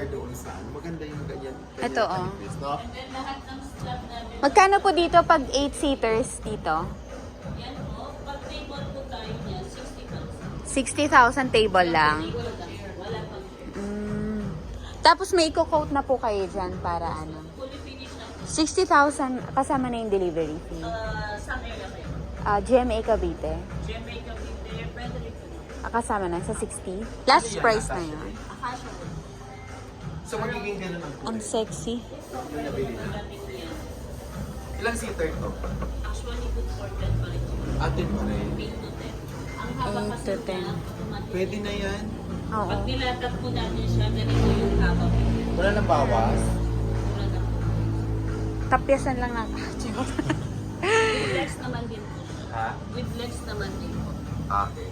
similar doon sa ano. Maganda yung ganyan. Ito, oh. Kanipis, no? And then lahat ng strap natin, Magkano po dito pag 8-seaters dito? yan po, pag table po tayo niya, 60,000. 60,000 table lang. Table lang, wala pang Mm. Tapos may i-quote na po kayo dyan para ano? fully finished na. 60,000 kasama na yung delivery fee. Saan area kayo? GMA Cavite. GMA Cavite, pwede rin po. Kasama na sa 60. Last price na yun. Akasha po. So magiging ganun ang Ang kulay. sexy. Yung nabili na. Dating yan. Ilang seater to? Actually, good for 10 pa rin. Atin pa rin. 8 to 10. Ang haba 8 kasi to 10. niya, automatic. Pwede na yan. Oo. Pag nilatat po natin siya, ganito yung haba po. Wala nang bawas. Mura na po. Tapyasan lang na. With legs naman din po. Ha? With legs naman din po. Okay.